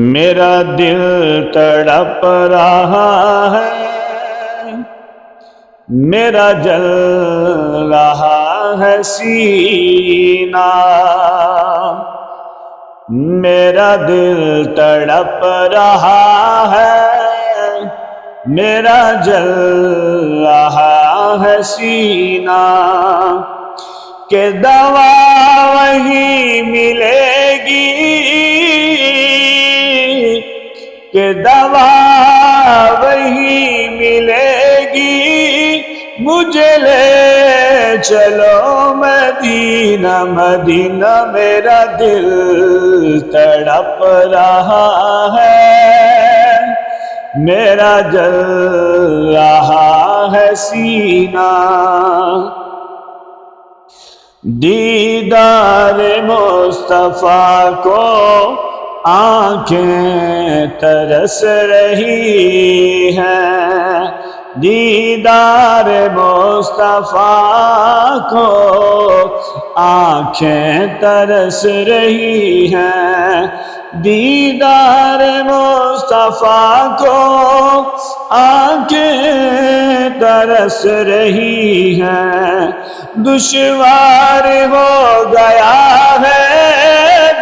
میرا دل تڑپ رہا ہے، میرا جل رہا ہے سینہ، میرا دل تڑپ رہا ہے، میرا جل رہا ہے سینہ، کہ دوا وہی ملے گی، کہ دوا وہی ملے گی، مجھے لے چلو مدینہ مدینہ، میرا دل تڑپ رہا ہے، میرا جل رہا ہے سینہ، دیدار مصطفیٰ کو آنکھیں ترس رہی ہیں، دیدار مصطفیٰ کو آنکھیں ترس رہی ہیں، دیدار مصطفیٰ کو آنکھیں ترس رہی ہیں، دشوار ہو گیا ہے،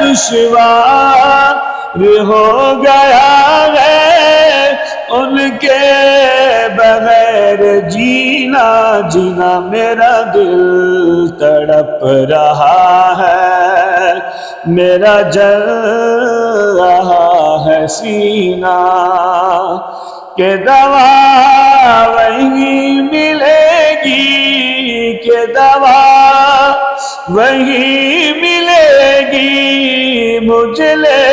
دشوار ہو گیا ہے ان کے بغیر جینا جینا، میرا دل تڑپ رہا ہے، میرا جل رہا ہے سینہ، کہ دوا وہی ملے گی، کہ دوا وہی ملے گی، مجھے لے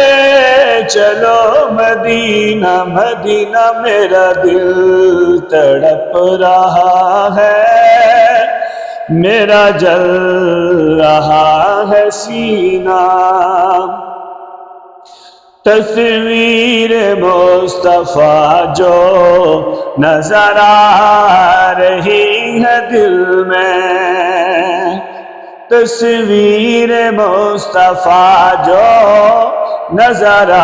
چلو مدینہ مدینہ، میرا دل تڑپ رہا ہے، میرا جل رہا ہے سینہ، تصویر مصطفیٰ جو نظر آ رہی ہے دل میں، تصویر مصطفیٰ جو نظر آ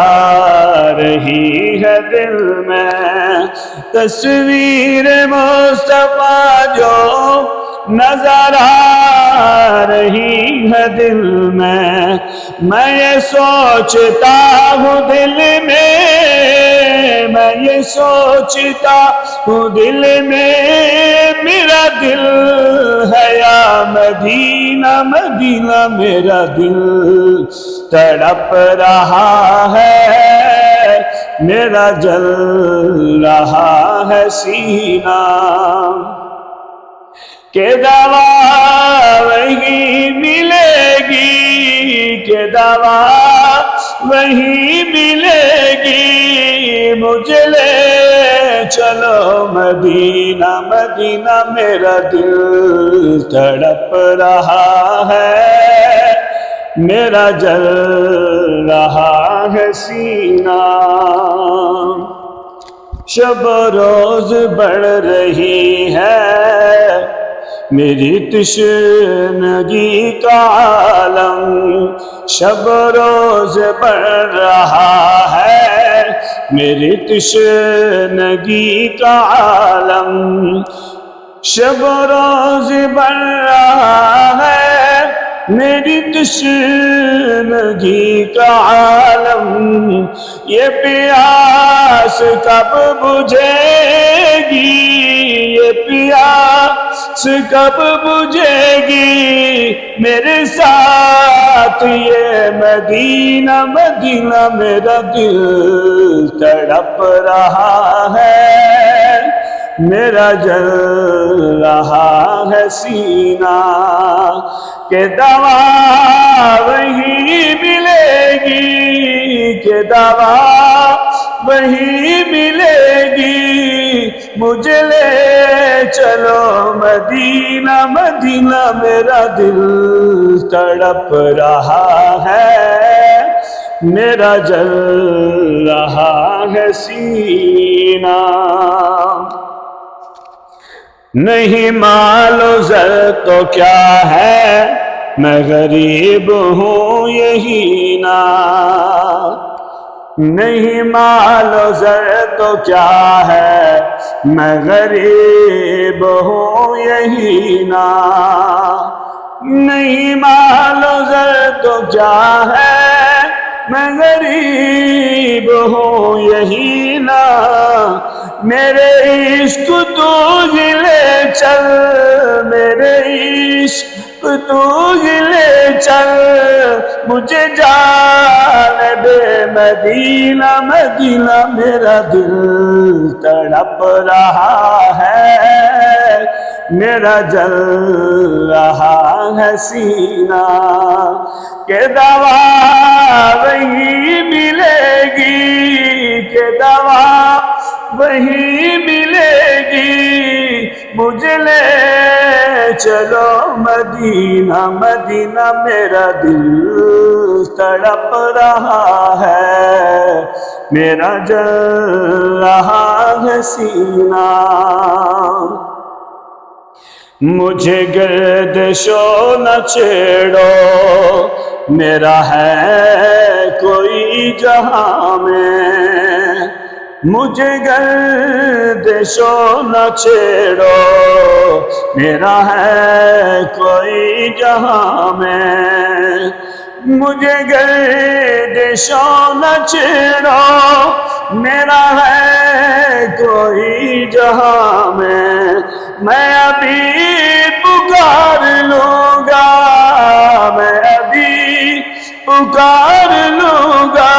رہی ہے دل میں، تصویر مصطفیٰ جو نظر آ رہی ہے دل میں، میں یہ سوچتا ہوں دل میں، میں یہ سوچتا ہوں دل میں، میرا دل ہے یا مدینہ مدینہ، میرا دل تڑپ رہا ہے، میرا جل رہا ہے سینہ، کہ دوا وہی ملے گی، کہ دوا وہی ملے گی، مجھے لے چلو مدینہ مدینہ، میرا دل تڑپ رہا ہے، میرا جل رہا ہے سینہ، شب روز بڑھ رہی ہے میری تشنگی کا عالم، شب روز بڑھ رہا ہے میری تشنگی کا عالم، شب روز بڑھ رہا ہے میری تشنگی کا عالم، یہ پیاس کب بجھے گی، یہ پیاس کب بجھے گی، میرے ساتھ یہ مدینہ مدینہ، میرا دل تڑپ رہا ہے، میرا جل رہا ہے سینہ، کہ دوا وہی ملے گی، کہ دوا وہی ملے گی، مجھے لے چلو مدینہ مدینہ، میرا دل تڑپ رہا ہے، میرا جل رہا ہے سینہ۔ نہیں مال و زر تو کیا ہے، میں غریب ہوں یہی نا۔ نہیں مال و زر تو کیا ہے، میں غریب ہوں یہی نا۔ نہیں مال و زر تو کیا ہے، میں غریب ہوں یہی نا۔ میرے عشق تو ہی لے چل، میرے عشق تو ہی لے چل، مجھے جانب مدینہ مدینہ، میرا دل تڑپ رہا ہے، میرا جل رہا ہے سینہ۔ کہ دوا وہی ملے گی، کہ دوا وہی ملے گی، مجھے لے چلو مدینہ مدینہ، میرا دل تڑپ رہا ہے، میرا جل رہا ہے سینہ۔ مجھے گردشو نہ چھیڑو، میرا ہے کوئی جہاں میں، مجھے گردشو نہ چھیڑو، میرا ہے کوئی جہاں میں، مجھے گردشو نہ چھیڑو، میرا ہے کوئی جہاں میں ابھی پکار لوں گا، میں ابھی پکار لوں گا،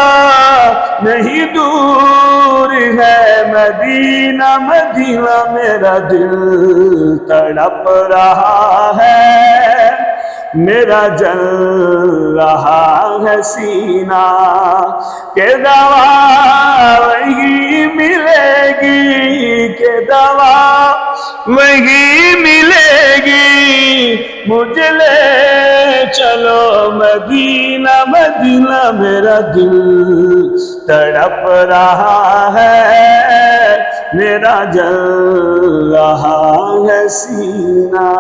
نہیں دور ہے مدینہ مدینہ، میرا دل تڑپ رہا ہے، میرا جل رہا ہے سینہ۔ کہ دوا وہی ملے گی، کہ دوا وہی ملے گی، مجھے لے چلو مدینہ مدینہ، میرا دل تڑپ رہا ہے، میرا جل رہا ہے سینہ۔